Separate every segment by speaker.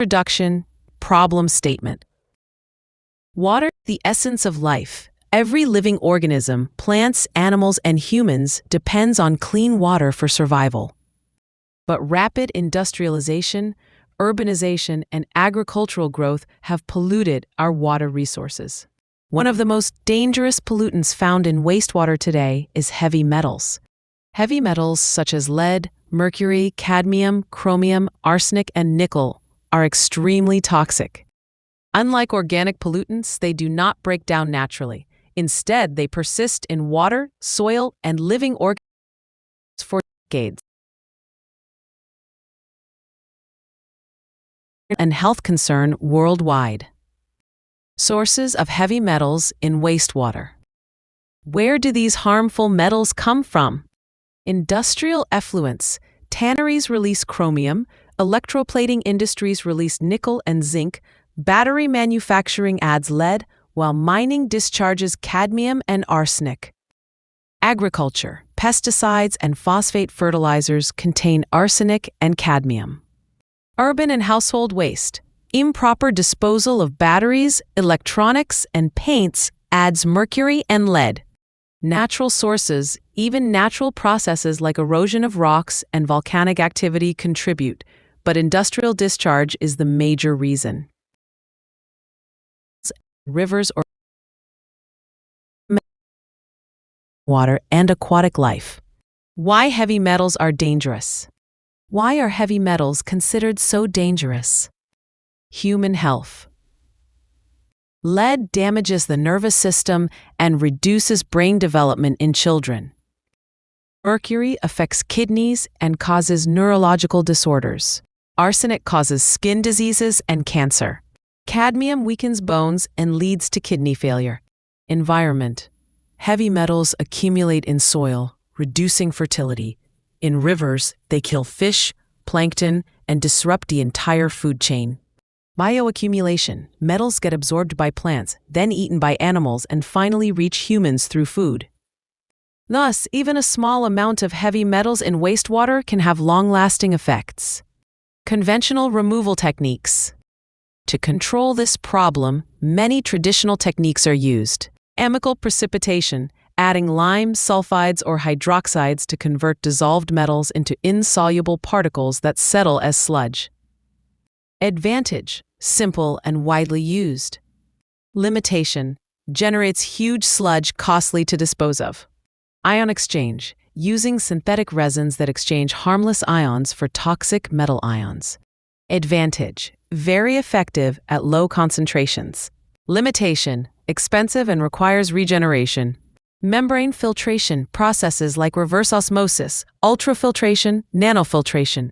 Speaker 1: Introduction, problem statement. Water, the essence of life. Every living organism, plants, animals, and humans, depends on clean water for survival. But rapid industrialization, urbanization, and agricultural growth have polluted our water resources. One of the most dangerous pollutants found in wastewater today is heavy metals. Heavy metals such as lead, mercury, cadmium, chromium, arsenic, and nickel are extremely toxic. Unlike organic pollutants, they do not break down naturally. Instead, they persist in water, soil, and living organisms for decades. And health concern worldwide. Sources of heavy metals in wastewater. Where do these harmful metals come from? Industrial effluents. Tanneries release chromium, electroplating industries release nickel and zinc, battery manufacturing adds lead, while mining discharges cadmium and arsenic. Agriculture. Pesticides and phosphate fertilizers contain arsenic and cadmium. Urban and household waste. Improper disposal of batteries, electronics, and paints adds mercury and lead. Natural sources, even natural processes like erosion of rocks and volcanic activity contribute, but industrial discharge is the major reason. Rivers or water and aquatic life. Why heavy metals are dangerous? Why are heavy metals considered so dangerous? Human health. Lead damages the nervous system and reduces brain development in children. Mercury affects kidneys and causes neurological disorders. Arsenic causes skin diseases and cancer. Cadmium weakens bones and leads to kidney failure. Environment. Heavy metals accumulate in soil, reducing fertility. In rivers, they kill fish, plankton, and disrupt the entire food chain. Bioaccumulation. Metals get absorbed by plants, then eaten by animals, and finally reach humans through food. Thus, even a small amount of heavy metals in wastewater can have long-lasting effects. Conventional removal techniques. To control this problem, many traditional techniques are used. Chemical precipitation, adding lime, sulfides, or hydroxides to convert dissolved metals into insoluble particles that settle as sludge. Advantage, simple and widely used. Limitation, generates huge sludge costly to dispose of. Ion exchange, using synthetic resins that exchange harmless ions for toxic metal ions. Advantage, very effective at low concentrations. Limitation, expensive and requires regeneration. Membrane filtration, processes like reverse osmosis, ultrafiltration, nanofiltration.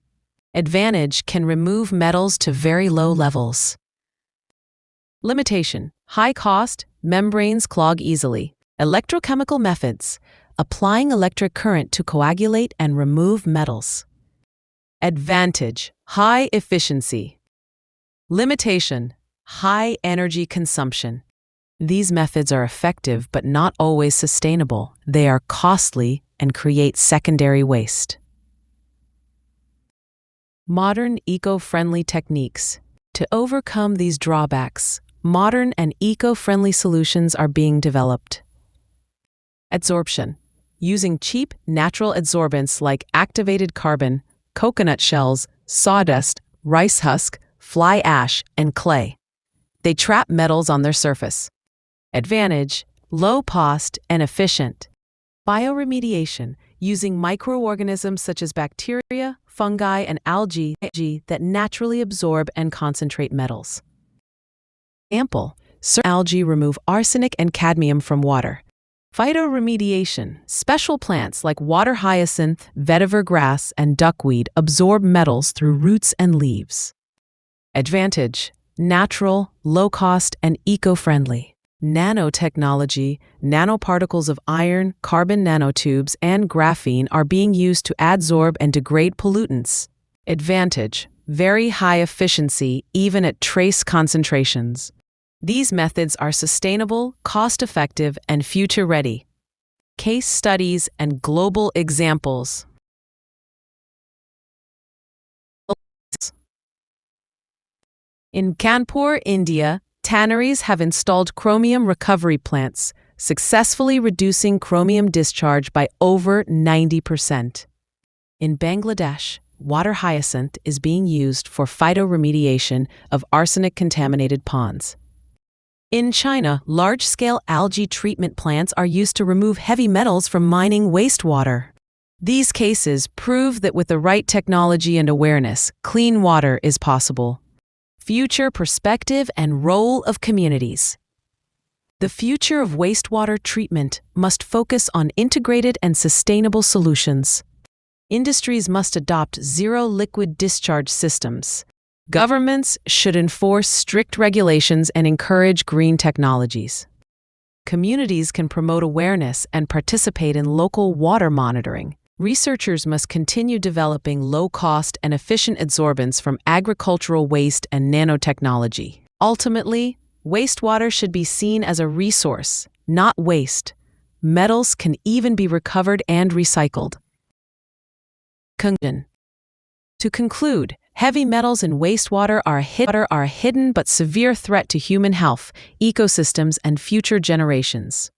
Speaker 1: Advantage, can remove metals to very low levels. Limitation, high cost, membranes clog easily. Electrochemical methods, applying electric current to coagulate and remove metals. Advantage, high efficiency. Limitation, high energy consumption. These methods are effective but not always sustainable. They are costly and create secondary waste. Modern eco-friendly techniques. To overcome these drawbacks, modern and eco-friendly solutions are being developed. Adsorption. Using cheap, natural adsorbents like activated carbon, coconut shells, sawdust, rice husk, fly ash, and clay. They trap metals on their surface. Advantage, low cost and efficient. Bioremediation, using microorganisms such as bacteria, fungi, and algae that naturally absorb and concentrate metals. Example, certain algae remove arsenic and cadmium from water. Phytoremediation, special plants like water hyacinth, vetiver grass, and duckweed absorb metals through roots and leaves. Advantage, natural, low-cost, and eco-friendly. Nanotechnology, nanoparticles of iron, carbon nanotubes, and graphene are being used to adsorb and degrade pollutants. Advantage, very high efficiency even at trace concentrations. These methods are sustainable, cost-effective, and future-ready. Case studies and global examples. In Kanpur, India, tanneries have installed chromium recovery plants, successfully reducing chromium discharge by over 90%. In Bangladesh, water hyacinth is being used for phytoremediation of arsenic-contaminated ponds. In China, large-scale algae treatment plants are used to remove heavy metals from mining wastewater. These cases prove that with the right technology and awareness, clean water is possible. Future perspective and role of communities. The future of wastewater treatment must focus on integrated and sustainable solutions. Industries must adopt zero liquid discharge systems. Governments should enforce strict regulations and encourage green technologies. Communities can promote awareness and participate in local water monitoring. Researchers must continue developing low-cost and efficient adsorbents from agricultural waste and nanotechnology. Ultimately, wastewater should be seen as a resource, not waste. Metals can even be recovered and recycled. Conclusion. To conclude, heavy metals in wastewater are a hidden but severe threat to human health, ecosystems, and future generations.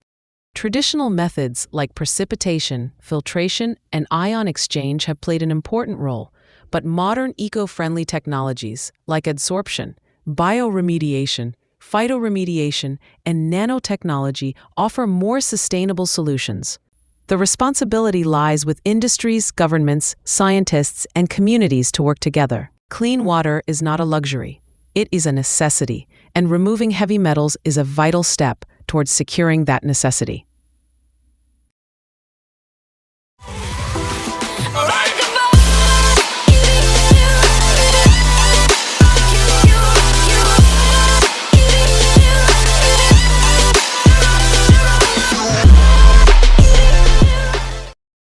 Speaker 1: Traditional methods like precipitation, filtration, and ion exchange have played an important role, but modern eco-friendly technologies like adsorption, bioremediation, phytoremediation, and nanotechnology offer more sustainable solutions. The responsibility lies with industries, governments, scientists, and communities to work together. Clean water is not a luxury. It is a necessity, and removing heavy metals is a vital step towards securing that necessity.